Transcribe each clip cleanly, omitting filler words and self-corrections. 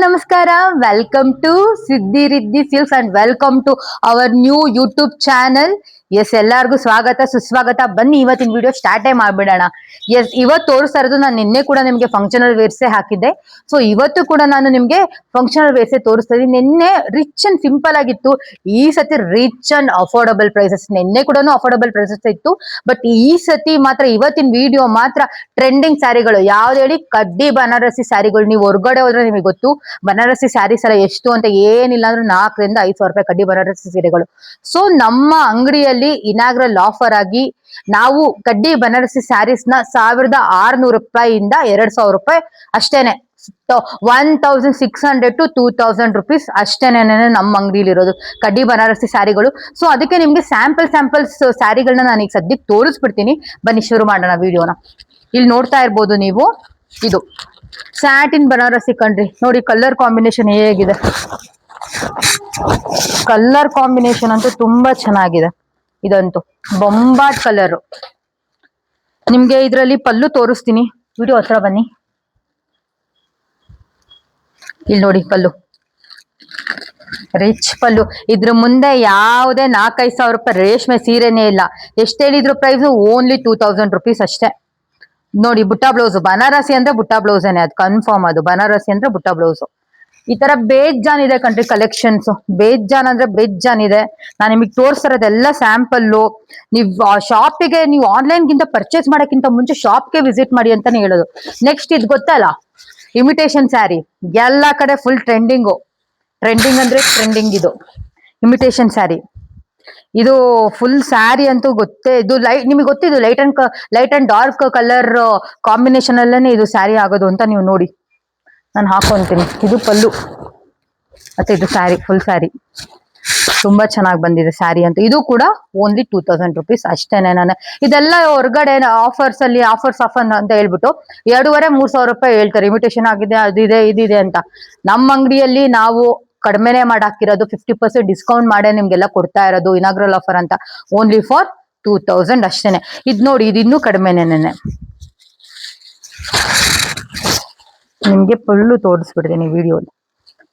ನಮಸ್ಕಾರ, welcome to Siddhi Riddhi silks and welcome to our new YouTube channel. Yes, ಎಲ್ಲರಿಗೂ ಸ್ವಾಗತ ಸುಸ್ವಾಗತ. ಬನ್ನಿ ಇವತ್ತಿನ ವಿಡಿಯೋ ಸ್ಟಾರ್ಟೇ ಮಾಡ್ಬಿಡೋಣ. ಎಸ್, ಇವತ್ತು ತೋರಿಸ್ತಾ ಇರೋದು ನಾನು ನಿನ್ನೆ ಕೂಡ ನಿಮ್ಗೆ ಫಂಕ್ಷನಲ್ ವೇರ್ಸೇ ಹಾಕಿದ್ದೆ. ಸೊ ಇವತ್ತು ಕೂಡ ನಾನು ನಿಮ್ಗೆ ಫಂಕ್ಷನಲ್ ವೇರ್ಸೇ ತೋರಿಸ್ತಾ ಇದ್ದೀನಿ. ನಿನ್ನೆ ರಿಚ್ ಅಂಡ್ ಸಿಂಪಲ್ ಆಗಿತ್ತು, ಈ ಸತಿ ರಿಚ್ ಅಂಡ್ ಅಫೋರ್ಡಬಲ್ ಪ್ರೈಸಸ್. ನಿನ್ನೆ ಕೂಡ ಅಫೋರ್ಡಬಲ್ ಪ್ರೈಸಸ್ ಇತ್ತು, ಬಟ್ ಈ ಸತಿ ಮಾತ್ರ ಇವತ್ತಿನ ವಿಡಿಯೋ ಮಾತ್ರ ಟ್ರೆಂಡಿಂಗ್ ಸ್ಯಾರಿಗಳು. ಯಾವ್ದು ಹೇಳಿ? ಕಡ್ಡಿ ಬನಾರಸಿ ಸ್ಯಾರಿಗಳು. ನೀವು ಹೊರಗಡೆ ಹೋದ್ರೆ ನಿಮಗೆ ಗೊತ್ತು ಬನಾರಸಿ ಸ್ಯಾರೀಸ್ ಎಲ್ಲ ಎಷ್ಟು ಅಂತ. ಏನಿಲ್ಲ ಅಂದ್ರೆ 4,000-5,000 ರೂಪಾಯಿ ಕಡ್ಡಿ ಬನಾರಸಿ ಸೀರೆಗಳು. ಸೊ ನಮ್ಮ ಅಂಗಡಿಯಲ್ಲಿ ಇನಾಗ್ರಲ್ ಆಫರ್ ಆಗಿ ನಾವು ಕಡ್ಡಿ ಬನಾರಸಿ ಸ್ಯಾರೀಸ್ ನ 1,600 ರೂಪಾಯಿಯಿಂದ 2,000 ರೂಪಾಯಿ ಅಷ್ಟೇನೆ, 1,600 to 2,000 ರುಪೀಸ್ ಅಷ್ಟೇನೆ ನಮ್ಮ ಅಂಗಡಿಯಲ್ಲಿ ಇರೋದು ಕಡ್ಡಿ ಬನಾರಸಿ ಸ್ಯಾರಿಗಳು. ಸೊ ಅದಕ್ಕೆ ನಿಮ್ಗೆ ಸ್ಯಾಂಪಲ್ಸ್ ಸ್ಯಾರಿಗಳನ್ನ ನಾನು ಈಗ ಸದ್ಯಕ್ಕೆ ತೋರಿಸ್ಬಿಡ್ತೀನಿ. ಬನ್ನಿ ಶುರು ಮಾಡೋಣ ವಿಡಿಯೋನ. ಇಲ್ಲಿ ನೋಡ್ತಾ ಇರ್ಬೋದು ನೀವು, ಇದು ಸ್ಯಾಟಿನ್ ಬನಾರಸಿ ಕಣ್ರಿ. ನೋಡಿ ಕಲರ್ ಕಾಂಬಿನೇಷನ್ ಹೇಗಿದೆ. ಕಲರ್ ಕಾಂಬಿನೇಷನ್ ಅಂತೂ ತುಂಬಾ ಚೆನ್ನಾಗಿದೆ. ಇದಂತೂ ಬೊಂಬಾಟ್ ಕಲರ್. ನಿಮ್ಗೆ ಇದರಲ್ಲಿ ಪಲ್ಲು ತೋರಿಸ್ತೀನಿ. ವಿಡಿಯೋ ಹತ್ರ ಬನ್ನಿ. ಇಲ್ಲಿ ನೋಡಿ ಪಲ್ಲು, ರಿಚ್ ಪಲ್ಲು. ಇದ್ರ ಮುಂದೆ ಯಾವುದೇ 4,000-5,000 ರೂಪಾಯಿ ರೇಷ್ಮೆ ಸೀರೆನೇ ಇಲ್ಲ. ಎಷ್ಟು ಹೇಳಿದ್ರು ಪ್ರೈಸ್? ಓನ್ಲಿ 2,000 ರುಪೀಸ್ ಅಷ್ಟೇ. ನೋಡಿ ಬುಟ್ಟ ಬ್ಲೌಸ್. ಬನಾರಸಿ ಅಂದ್ರೆ ಬುಟ್ಟ ಬ್ಲೌಸೇನೆ, ಅದು ಕನ್ಫರ್ಮ್. ಅದು ಬನಾರಸಿ ಅಂದ್ರೆ ಬುಟ್ಟ ಬ್ಲೌಸ್. ಈ ತರ ಬೇಜಾನ್ ಇದೆ ಕಣ್ರಿ ಕಲೆಕ್ಷನ್ಸ್. ಬೇಜಾನ್ ಅಂದ್ರೆ ಬೇಜಾನ್ ಇದೆ. ನಾನು ನಿಮಗೆ ತೋರಿಸಿರೋದೆಲ್ಲ ಸ್ಯಾಂಪಲ್ಲು. ನೀವು ಶಾಪಿಗೆ, ನೀವು ಆನ್ಲೈನ್ ಗಿಂತ ಪರ್ಚೇಸ್ ಮಾಡಕ್ಕಿಂತ ಮುಂಚೆ ಶಾಪ್ಗೆ ವಿಸಿಟ್ ಮಾಡಿ ಅಂತಾನೆ ಹೇಳೋದು. ನೆಕ್ಸ್ಟ್ ಇದು ಗೊತ್ತಲ್ಲ, ಇಮಿಟೇಷನ್ ಸ್ಯಾರಿ. ಎಲ್ಲಾ ಕಡೆ ಫುಲ್ ಟ್ರೆಂಡಿಂಗ್ ಅಂದ್ರೆ ಟ್ರೆಂಡಿಂಗ್. ಇದು ಇಮಿಟೇಷನ್ ಸ್ಯಾರಿ. ಇದು ಫುಲ್ ಸ್ಯಾರಿ ಅಂತೂ ಗೊತ್ತೇ. ಇದು ನಿಮಗೆ ಗೊತ್ತಿದ್ದು light and dark colour combination ಅಲ್ಲೇನೆ ಇದು ಸ್ಯಾರಿ ಆಗೋದು ಅಂತ. ನೀವು ನೋಡಿ, ನಾನು ಹಾಕೊಂತೀನಿ. ಇದು ಪಲ್ಲು ಮತ್ತೆ ಇದು ಸ್ಯಾರಿ, ಫುಲ್ ಸ್ಯಾರಿ. ತುಂಬಾ ಚೆನ್ನಾಗಿ ಬಂದಿದೆ ಸ್ಯಾರಿ ಅಂತ. ಇದು ಕೂಡ ಓನ್ಲಿ 2,000 ರುಪೀಸ್ ಅಷ್ಟೇನೆ. ನಾನು ಇದೆಲ್ಲ ಹೊರಗಡೆ ಆಫರ್ಸ್ ಅಂತ ಹೇಳ್ಬಿಟ್ಟು 2,500-3,000 ರೂಪಾಯಿ ಹೇಳ್ತಾರೆ. ಇಮಿಟೇಷನ್ ಆಗಿದೆ, ಅದಿದೆ ಇದಿದೆ ಅಂತ. ನಮ್ಮ ಅಂಗಡಿಯಲ್ಲಿ ನಾವು ಕಡಿಮೆನೆ ಮಾಡಾಕಿರೋದು, 50% ಡಿಸ್ಕೌಂಟ್ ಮಾಡೇ ನಿಮ್ಗೆಲ್ಲ ಕೊಡ್ತಾ ಇರೋದು. ಇನಾಗ್ರಲ್ ಆಫರ್ ಅಂತ. ಓನ್ಲಿ ಫಾರ್ 2,000 ಅಷ್ಟೇನೆ. ಇದು ನೋಡಿ, ಇದು ಇನ್ನೂ ಕಡಿಮೆನೆ. ನಿಮ್ಗೆ ಫುಲ್ಲು ತೋರಿಸ್ಬಿಡ್ತೀನಿ ವಿಡಿಯೋಲಿ.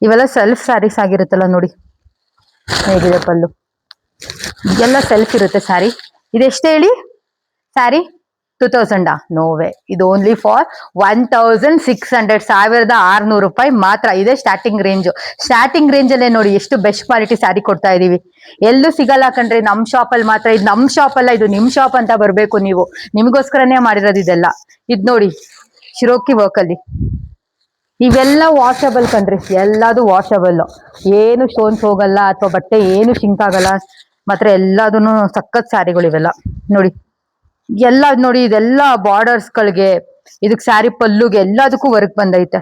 ಇವೆಲ್ಲ ಸೆಲ್ಫ್ ಸ್ಯಾರೀಸ್ ಆಗಿರುತ್ತಲ್ಲ, ನೋಡಿ ಹೇಗಿದೆ ಪಲ್ಲು. ಎಲ್ಲ ಸೆಲ್ಫ್ ಇರುತ್ತೆ ಸ್ಯಾರಿ. ಇದೆಷ್ಟು ಹೇಳಿ ಸ್ಯಾರಿ? 2,000? ನೋವೇ. ಇದು ಓನ್ಲಿ ಫಾರ್ 1,600, 1,600 ರೂಪಾಯಿ ಮಾತ್ರ. ಇದೆ ಸ್ಟಾರ್ಟಿಂಗ್ ರೇಂಜ್. ಸ್ಟಾರ್ಟಿಂಗ್ ರೇಂಜ್ ಅಲ್ಲೇ ನೋಡಿ ಎಷ್ಟು ಬೆಸ್ಟ್ ಕ್ವಾಲಿಟಿ ಸ್ಯಾರಿ ಕೊಡ್ತಾ ಇದೀವಿ. ಎಲ್ಲೂ ಸಿಗಲ್ಲ ಕಣ್ರಿ, ನಮ್ ಶಾಪ್ ಅಲ್ಲಿ ಮಾತ್ರ. ಇದು ನಮ್ ಶಾಪ್ ಅಲ್ಲ, ಇದು ನಿಮ್ ಶಾಪ್ ಅಂತ ಬರ್ಬೇಕು ನೀವು. ನಿಮ್ಗೋಸ್ಕರನೇ ಮಾಡಿರೋದು ಇದೆಲ್ಲ. ಇದ್ ನೋಡಿ ಶಿರೋಕಿ ವರ್ಕ್ ಅಲ್ಲಿ. ಇವೆಲ್ಲ ವಾಷಬಲ್ ಕಣ್ರಿ, ಎಲ್ಲದು ವಾಷಬಲ್. ಏನು ಸ್ಟೋನ್ಸ್ ಹೋಗಲ್ಲ ಅಥವಾ ಬಟ್ಟೆ ಏನು ಶಿಂಕ್ ಆಗಲ್ಲ. ಮಾತ್ರ ಎಲ್ಲದನ್ನು ಸಖತ್ ಸ್ಯಾರಿಗಳು ಇವೆಲ್ಲ. ನೋಡಿ ಎಲ್ಲ ನೋಡಿ, ಇದೆಲ್ಲ ಬಾರ್ಡರ್ಸ್ ಗಳಿಗೆ, ಇದಕ್ ಸ್ಯಾರಿ ಪಲ್ಲುಗೆ ಎಲ್ಲದಕ್ಕೂ ವರ್ಕ್ ಬಂದೈತೆ.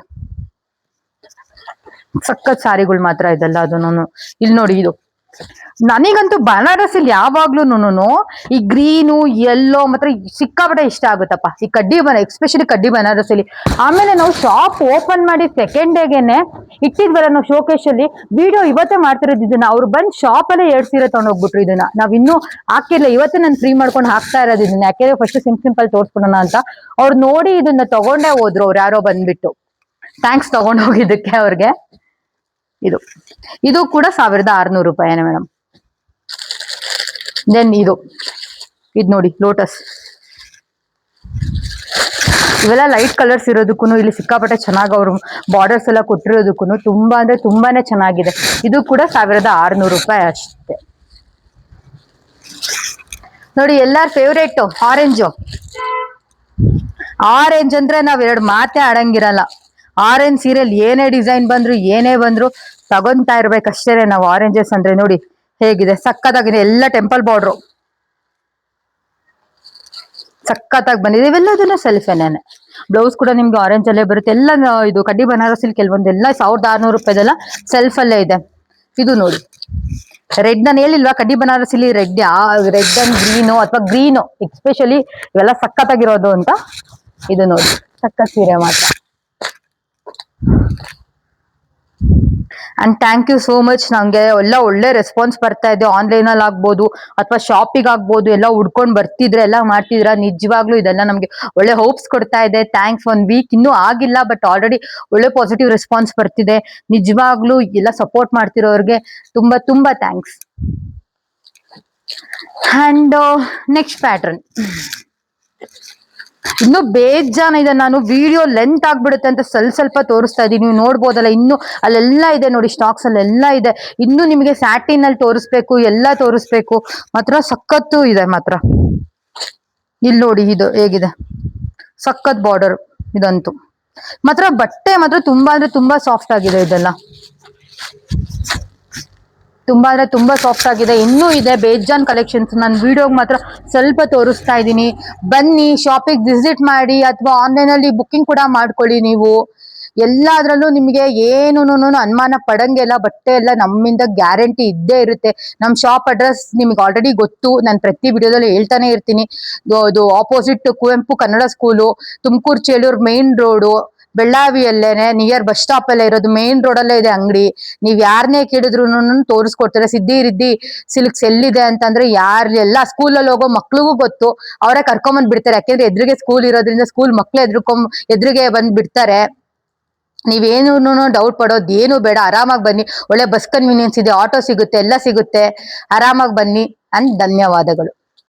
ಸಖತ್ ಸ್ಯಾರಿಗಳು ಮಾತ್ರ ಇದೆಲ್ಲ ಅದನ್ನು. ಇಲ್ಲಿ ನೋಡಿ, ಇದು ನನಗಂತೂ ಬನಾರಸಿಲ್ ಯಾವಾಗ್ಲೂನು ಈ ಗ್ರೀನು ಯೆಲ್ಲೋ ಮಾತ್ರ ಸಿಕ್ಕಾಪಟ್ಟೆ ಇಷ್ಟ ಆಗುತ್ತಪ್ಪ. ಈ ಎಸ್ಪೆಷಲಿ ಕಡ್ಡಿ ಬನಾರಸಿಲಿ. ಆಮೇಲೆ ನಾವು ಶಾಪ್ ಓಪನ್ ಮಾಡಿ ಸೆಕೆಂಡ್ ಡೇಗೆನೆ ಇಟ್ಟಿದ್ವಲ್ಲ ನಾವು ಶೋಕೇಶ್ ಅಲ್ಲಿ. ವಿಡಿಯೋ ಇವತ್ತೇ ಮಾಡ್ತಿರೋದು ಇದನ್ನ. ಅವ್ರು ಬಂದ್ ಶಾಪ್ ಅಲ್ಲೇ 2 ಸೀರೆ ತಗೊಂಡೋಗ್ಬಿಟ್ರು. ಇದನ್ನ ನಾವ್ ಇನ್ನೂ ಹಾಕಿರ್ಲಿಲ್ಲ, ಇವತ್ತೇ ನಾನು ಫ್ರೀ ಮಾಡ್ಕೊಂಡು ಹಾಕ್ತಾ ಇರೋದು ಇದನ್ನ. ಯಾಕೆಂದ್ರೆ ಫಸ್ಟ್ ಸಿಂಪಲ್ ತೋರ್ಸ್ಕೊಳೋಣ ಅಂತ. ಅವ್ರು ನೋಡಿ ಇದನ್ನ ತಗೊಂಡೇ ಹೋದ್ರು. ಅವ್ರು ಯಾರೋ ಬಂದ್ಬಿಟ್ಟು ಥ್ಯಾಂಕ್ಸ್ ತಗೊಂಡ್ ಹೋಗಿದ್ದಕ್ಕೆ ಅವ್ರಿಗೆ. ಇದು ಕೂಡ 1,600 ರೂಪಾಯಿನೇ ಮೇಡಮ್. ದೆನ್ ಇದು ನೋಡಿ ಲೋಟಸ್. ಇವೆಲ್ಲ ಲೈಟ್ ಕಲರ್ಸ್ ಇರೋದಕ್ಕೂ ಇಲ್ಲಿ ಸಿಕ್ಕಾಪಟ್ಟೆ ಚೆನ್ನಾಗಿ ಅವರು ಬಾರ್ಡರ್ಸ್ ಎಲ್ಲ ಕೊಟ್ಟಿರೋದಕ್ಕೂ ತುಂಬಾ ಅಂದ್ರೆ ತುಂಬಾನೇ ಚೆನ್ನಾಗಿದೆ. ಇದು ಕೂಡ 1,600 ರೂಪಾಯಿ ಅಷ್ಟೇ. ನೋಡಿ ಎಲ್ಲಾರ ಫೇವ್ರೇಟ್ ಆರೆಂಜ್ ಅಂದ್ರೆ ನಾವ್ 2 ಮಾತೇ ಆಡಂಗಿರಲ್ಲ. ಆರೆಂಜ್ ಸೀರಿಯಲ್ ಏನೇ ಡಿಸೈನ್ ಬಂದ್ರು ಏನೇ ಬಂದ್ರು ತಗೊಂತಾ ಇರ್ಬೇಕಷ್ಟೇ ನಾವು. ಆರೆಂಜಸ್ ಅಂದ್ರೆ ನೋಡಿ ಹೇಗಿದೆ, ಸಕ್ಕತ್ತಾಗಿದೆ. ಎಲ್ಲ ಟೆಂಪಲ್ ಬಾರ್ಡ್ರು ಸಕ್ಕತ್ತಾಗಿ ಬಂದಿದೆ. ಇವೆಲ್ಲದನ್ನ ಸೆಲ್ಫ್ ಏನೇನೆ. ಬ್ಲೌಸ್ ಕೂಡ ನಿಮ್ಗೆ ಆರೆಂಜ್ ಅಲ್ಲೇ ಬರುತ್ತೆ. ಎಲ್ಲ ಇದು ಕಡ್ಡಿ ಬನಾರಸಿಲ್ ಕೆಲವೊಂದೆಲ್ಲ 1,600 ರೂಪಾಯಿದೆಲ್ಲ ಸೆಲ್ಫ್ ಅಲ್ಲೇ ಇದೆ. ಇದು ನೋಡಿ ರೆಡ್. ನಾನು ಹೇಳಿಲ್ವಾ ಕಡ್ಡಿ ಬನಾರಸಿಲಿ ರೆಡ್ ಅಂಡ್ ಗ್ರೀನು ಅಥವಾ ಗ್ರೀನು ಎಸ್ಪೆಷಲಿ ಇವೆಲ್ಲ ಸಕ್ಕತ್ತಾಗಿರೋದು ಅಂತ. ಇದು ನೋಡಿ ಸಕ್ಕತ್ ಸೀರೆ ಮಾತ್ರ. And thank you so much. ನಂಗೆ ಎಲ್ಲ ಒಳ್ಳೆ ರೆಸ್ಪಾನ್ಸ್ ಬರ್ತಾ ಇದೆ, ಆನ್ಲೈನ್ ಅಲ್ಲಿ ಆಗ್ಬೋದು ಅಥವಾ ಶಾಪಿಗೆ ಆಗ್ಬೋದು, ಎಲ್ಲ ಹುಡ್ಕೊಂಡ್ ಬರ್ತಿದ್ರೆ ಎಲ್ಲ ಮಾಡ್ತಿದ್ರ. ನಿಜವಾಗ್ಲೂ ಇದೆಲ್ಲ ನಮ್ಗೆ ಒಳ್ಳೆ ಹೋಪ್ಸ್ ಕೊಡ್ತಾ ಇದೆ. ಥ್ಯಾಂಕ್ಸ್. 1 ವೀಕ್ ಇನ್ನೂ ಆಗಿಲ್ಲ, ಬಟ್ ಆಲ್ರೆಡಿ ಒಳ್ಳೆ ಪಾಸಿಟಿವ್ ರೆಸ್ಪಾನ್ಸ್ ಬರ್ತಿದೆ. ನಿಜವಾಗ್ಲೂ ಎಲ್ಲ ಸಪೋರ್ಟ್ ಮಾಡ್ತಿರೋರ್ಗೆ ತುಂಬಾ ತುಂಬಾ ಥ್ಯಾಂಕ್ಸ್. ಅಂಡ್ ನೆಕ್ಸ್ಟ್ ಪ್ಯಾಟರ್ನ್ ಇನ್ನು ಬೇಜಾನ ಇದೆ. ನಾನು ವಿಡಿಯೋ ಲೆಂತ್ ಆಗ್ಬಿಡುತ್ತೆ ಅಂತ ಸ್ವಲ್ಪ ತೋರಿಸ್ತಾ ಇದ್ದೀನಿ, ನೀವು ನೋಡ್ಬೋದಲ್ಲ. ಇನ್ನು ಅಲ್ಲೆಲ್ಲ ಇದೆ ನೋಡಿ, ಸ್ಟಾಕ್ಸ್ ಅಲ್ಲೆಲ್ಲ ಇದೆ. ಇನ್ನು ನಿಮಗೆ ಸ್ಯಾಟಿನ್ ಅಲ್ಲಿ ತೋರಿಸ್ಬೇಕು, ಎಲ್ಲ ತೋರಿಸ್ಬೇಕು. ಮಾತ್ರ ಸಖತ್ತು ಇದೆ ಮಾತ್ರ. ಇಲ್ಲಿ ನೋಡಿ ಇದು ಹೇಗಿದೆ, ಸಖತ್ ಬಾರ್ಡರ್ ಇದಂತೂ. ಮಾತ್ರ ಬಟ್ಟೆ ಮಾತ್ರ ತುಂಬಾ ಅಂದ್ರೆ ತುಂಬಾ ಸಾಫ್ಟ್ ಆಗಿದೆ. ಇದೆಲ್ಲ ತುಂಬಾ ಅಂದ್ರೆ ತುಂಬಾ ಸಾಫ್ಟ್ ಆಗಿದೆ. ಇನ್ನೂ ಇದೆ ಬೇಜಾನ್ ಕಲೆಕ್ಷನ್ಸ್. ನಾನು ವಿಡಿಯೋಗೆ ಮಾತ್ರ ಸ್ವಲ್ಪ ತೋರಿಸ್ತಾ ಇದ್ದೀನಿ. ಬನ್ನಿ, ಶಾಪಿಗೆ ವಿಸಿಟ್ ಮಾಡಿ, ಅಥವಾ ಆನ್ಲೈನ್ ಅಲ್ಲಿ ಬುಕ್ಕಿಂಗ್ ಕೂಡ ಮಾಡ್ಕೊಳ್ಳಿ. ನೀವು ಎಲ್ಲಾದ್ರಲ್ಲೂ ನಿಮಗೆ ಏನು ಅನುಮಾನ ಪಡಂಗಿಲ್ಲ. ಬಟ್ಟೆ ಎಲ್ಲ ನಮ್ಮಿಂದ ಗ್ಯಾರಂಟಿ ಇದ್ದೇ ಇರುತ್ತೆ. ನಮ್ ಶಾಪ್ ಅಡ್ರೆಸ್ ನಿಮ್ಗೆ ಆಲ್ರೆಡಿ ಗೊತ್ತು, ನಾನು ಪ್ರತಿ ವಿಡಿಯೋದಲ್ಲಿ ಹೇಳ್ತಾನೆ ಇರ್ತೀನಿ. ಅದು opposite Kuvempu Kannada school, Tumkur Cheluru main road, ಬೆಳ್ಳಾವಿಯಲ್ಲೇನೆ ನಿಯರ್ ಬಸ್ ಸ್ಟಾಪ್ ಅಲ್ಲೇ ಇರೋದು. ಮೇನ್ ರೋಡ್ ಅಲ್ಲೇ ಇದೆ ಅಂಗಡಿ. ನೀವ್ ಯಾರನ್ನೇ ಕೇಳಿದ್ರು ತೋರಿಸ್ಕೊಡ್ತಾರೆ. ಸಿದ್ದಿ ರಿದ್ದಿ ಸಿಲ್ಕ್ಸ್ ಎಲ್ಲಿದೆ ಅಂತಂದ್ರೆ ಎಲ್ಲ ಸ್ಕೂಲಲ್ಲಿ ಹೋಗೋ ಮಕ್ಳಿಗೂ ಗೊತ್ತು. ಅವರೇ ಕರ್ಕೊಂಬಂದ್ ಬಿಡ್ತಾರೆ. ಯಾಕೆಂದ್ರೆ ಎದುರಿಗೆ ಸ್ಕೂಲ್ ಇರೋದ್ರಿಂದ ಸ್ಕೂಲ್ ಮಕ್ಳು ಎದುರಿಗೆ ಬಂದ್ ಬಿಡ್ತಾರೆ. ನೀವೇನು ಡೌಟ್ ಪಡೋದು ಏನು ಬೇಡ, ಆರಾಮಾಗಿ ಬನ್ನಿ. ಒಳ್ಳೆ ಬಸ್ ಕನ್ವೀನಿಯನ್ಸ್ ಇದೆ, ಆಟೋ ಸಿಗುತ್ತೆ, ಎಲ್ಲ ಸಿಗುತ್ತೆ. ಆರಾಮಾಗಿ ಬನ್ನಿ. ಅಂಡ್ ಧನ್ಯವಾದಗಳು.